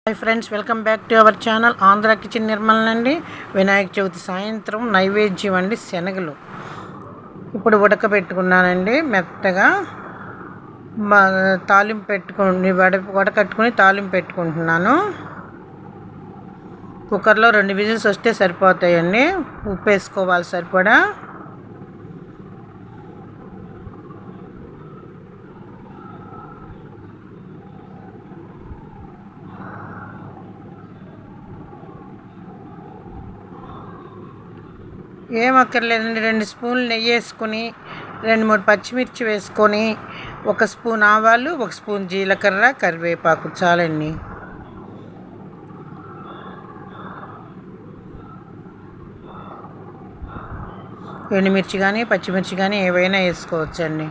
Hi friends, welcome back to our channel Andhra kitchen Nirmal అండి. వినాయక చవితి సాయంత్రం నైవేద్యం అండి శనగలు ఇప్పుడు ఉడకబెట్టుకున్నానండి. మెత్తగా తాలింపు పెట్టుకుని వడకట్టుకుని తాలింపు పెట్టుకుంటున్నాను. కుక్కర్లో 2 విజిల్స్ వస్తే సరిపోతాయండి. ఉప్పు వేసుకోవాలి సరిపడా. ఏం అక్కర్లేదండి, 2 స్పూన్లు నెయ్యి వేసుకొని 2-3 పచ్చిమిర్చి వేసుకొని 1 స్పూన్ ఆవాలు, 1 స్పూన్ జీలకర్ర, కరివేపాకు చాలండి. ఎండుమిర్చి కానీ పచ్చిమిర్చి కానీ ఏవైనా వేసుకోవచ్చండి.